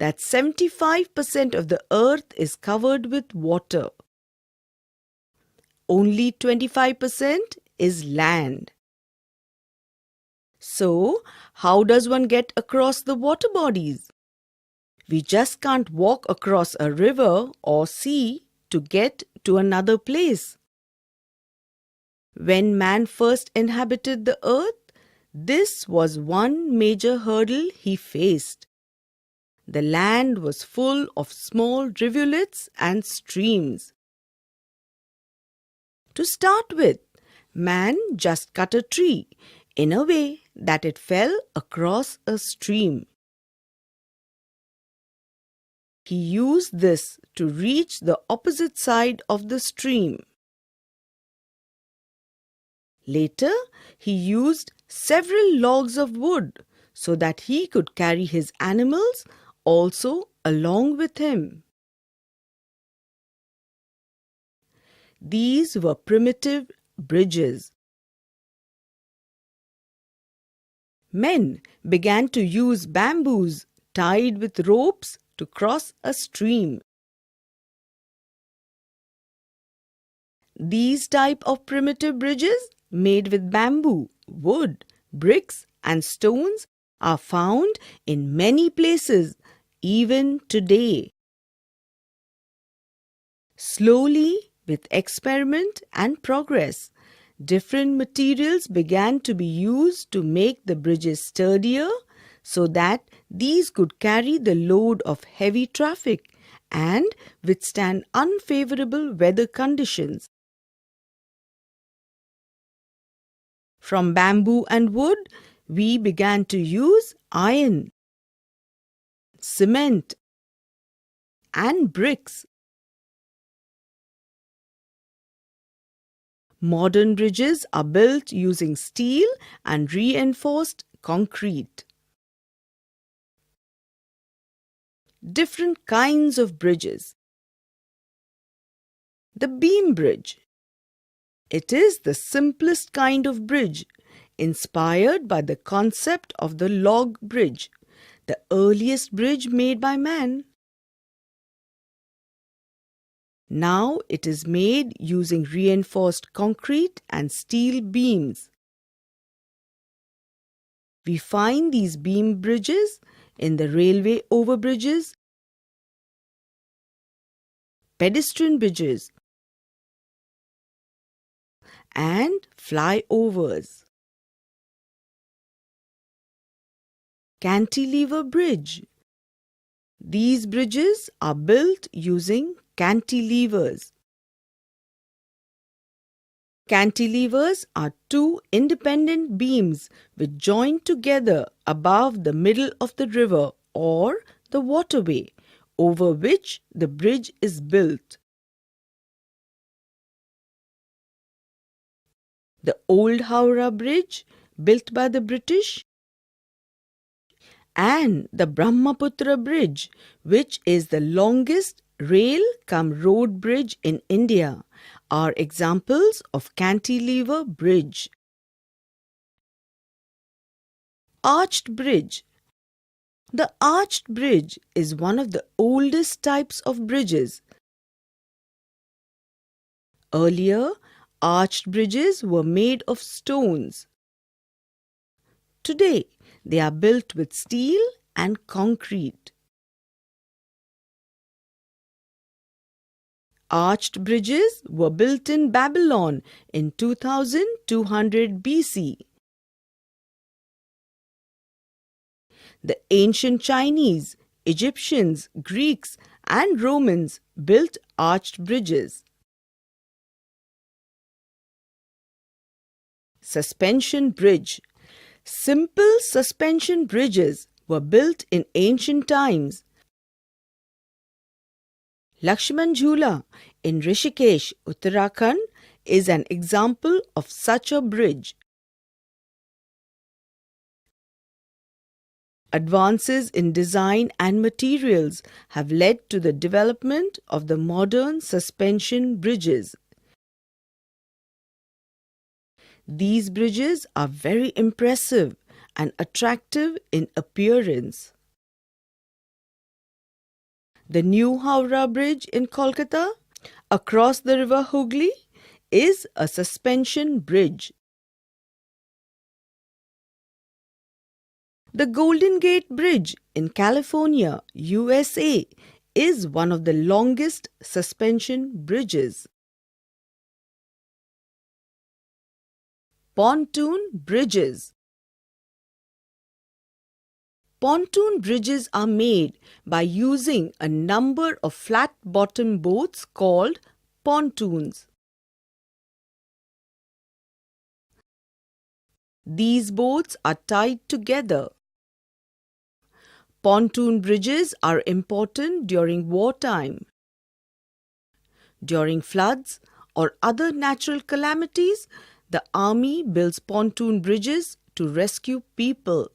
that 75% of the earth is covered with water. Only 25% is land. So, how does one get across the water bodies? We just can't walk across a river or sea to get to another place. When man first inhabited the earth, this was one major hurdle he faced. The land was full of small rivulets and streams. To start with, man just cut a tree in a way that it fell across a stream. He used this to reach the opposite side of the stream. Later, he used several logs of wood so that he could carry his animals also along with him. These were primitive bridges. Men began to use bamboos tied with ropes to cross a stream. These type of primitive bridges made with bamboo, wood, bricks and stones are found in many places even today. Slowly, with experiment and progress, different materials began to be used to make the bridges sturdier so that these could carry the load of heavy traffic and withstand unfavorable weather conditions. From bamboo and wood, we began to use iron, cement, and bricks. Modern bridges are built using steel and reinforced concrete. Different kinds of bridges. The beam bridge. It is the simplest kind of bridge, inspired by the concept of the log bridge, the earliest bridge made by man. Now it is made using reinforced concrete and steel beams. We find these beam bridges in the railway overbridges, pedestrian bridges, and flyovers. Cantilever bridge. These bridges are built using cantilevers. Cantilevers are two independent beams which join together above the middle of the river or the waterway over which the bridge is built. The old Howrah Bridge, built by the British, and the Brahmaputra Bridge, which is the longest rail-cum-road bridge in India, are examples of cantilever bridge. Arched bridge. The arched bridge is one of the oldest types of bridges. Earlier, arched bridges were made of stones. Today, they are built with steel and concrete. Arched bridges were built in Babylon in 2200 BC. The ancient Chinese, Egyptians, Greeks, and Romans built arched bridges. Suspension bridge. Simple suspension bridges were built in ancient times. Lakshman Jhula in Rishikesh, Uttarakhand is an example of such a bridge. Advances in design and materials have led to the development of the modern suspension bridges. These bridges are very impressive and attractive in appearance. The new Howrah Bridge in Kolkata, across the river Hooghly, is a suspension bridge. The Golden Gate Bridge in California, USA, is one of the longest suspension bridges. Pontoon bridges. Pontoon bridges are made by using a number of flat-bottom boats called pontoons. These boats are tied together. Pontoon bridges are important during wartime. During floods or other natural calamities, the army builds pontoon bridges to rescue people.